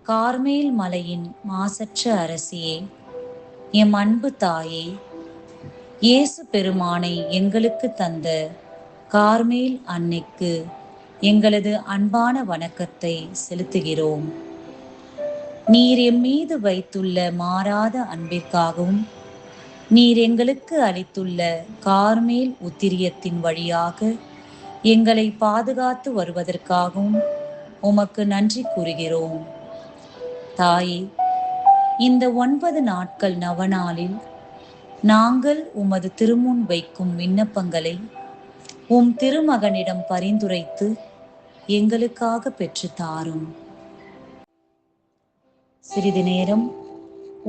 Carmel மலையின் மாசற்ற அரசியே, M அன்பு தாயே, இயேசு பெருமானை எங்களுக்கு தந்த கார்மேல் அன்னைக்கு எங்களது அன்பான வணக்கத்தை செலுத்துகிறோம். நீர் எம் மீது வைத்துள்ள மாறாத அன்பிற்காகவும் நீர் எங்களுக்கு அளித்துள்ள கார்மேல் உத்திரியத்தின் வழியாக எங்களை பாதுகாத்து வருவதற்காகவும் உமக்கு நன்றி கூறுகிறோம். தாயே, இந்த 9 நாட்கள் நவநாளில் நாங்கள் உமது திருமுன் வைக்கும் விண்ணப்பங்களை உம் திருமகனிடம் பரிந்துரைத்து எங்களுக்காக பெற்று தாரும். சிறிது நேரம்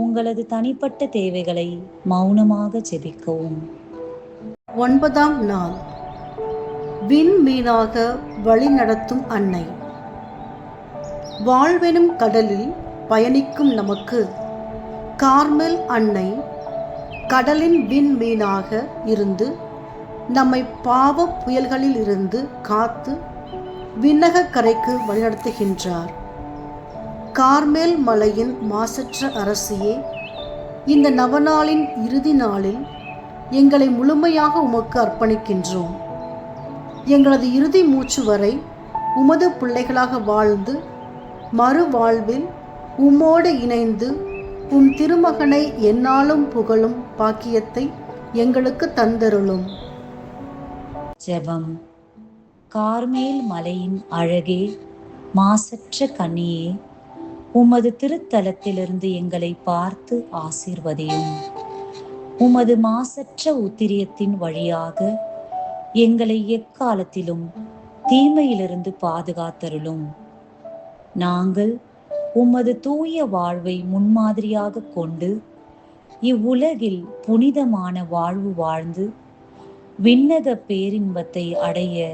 உங்களது தனிப்பட்ட தேவைகளை மௌனமாக ஜெபிக்கவும். 9ஆம் நாள். விண்மீனாக வழிநடத்தும் அன்னை. வாழ்வெனும் கடலில் பயணிக்கும் நமக்கு கார்மெல் அன்னை கடலின் விண்மீனாக இருந்து நம்மை பாவ புயல்களில் இருந்து காத்து விண்ணக கரைக்கு வழிநடத்துகின்றார். கார்மேல் மலையின் மாசற்ற அரசியே, இந்த நவநாளின் இறுதி நாளில் எங்களை முழுமையாக உமக்கு அர்ப்பணிக்கின்றோம். எங்களது இறுதி மூச்சு வரை உமது பிள்ளைகளாக வாழ்ந்து மறுவாழ்வில் உம்மோடு இணைந்து உம் திருமகனை எந்நாளும் புகழும் பாக்கியத்தை எங்களுக்கு தந்தருளும். ஜெபம். கார்மேல் மலையின் அழகே, மாசற்ற கன்னியே, உமது திருத்தலத்திலிருந்து எங்களை பார்த்து ஆசீர்வதியும். உமது மாசற்ற உத்திரியத்தின் வழியாக எங்களை எக்காலத்திலும் தீமையிலிருந்து பாதுகாத்தருளும். நாங்கள் உமது தூய வாழ்வை முன்மாதிரியாக கொண்டு இவ்வுலகில் புனிதமான வாழ்வு வாழ்ந்து விண்ணக பேரின்பத்தை அடைய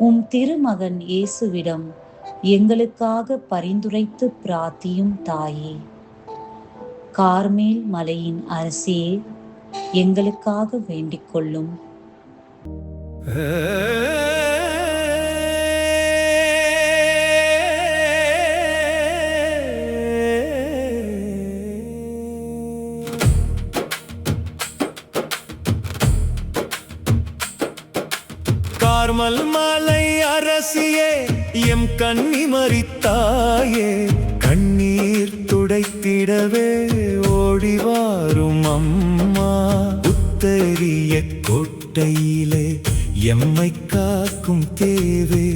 உம் திருமகன் இயேசுவிடம் எங்களுக்காக பரிந்துரைத்து பிரார்த்தியும் தாயே. கார்மேல் மலையின் அரசியே, எங்களுக்காக வேண்டிக் கொள்ளும். கார்மல் மலை அரசியே, எம் கண்ணி மறித்தாயே, கண்ணீர் துடைத்திடவே ஓடிவாரும் அம்மா. உத்தரிய கோட்டையிலே எம்மை காக்கும் தேவே,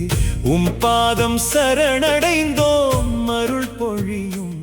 உம் பாதம் சரணடைந்தோம், அருள் பொழியும்.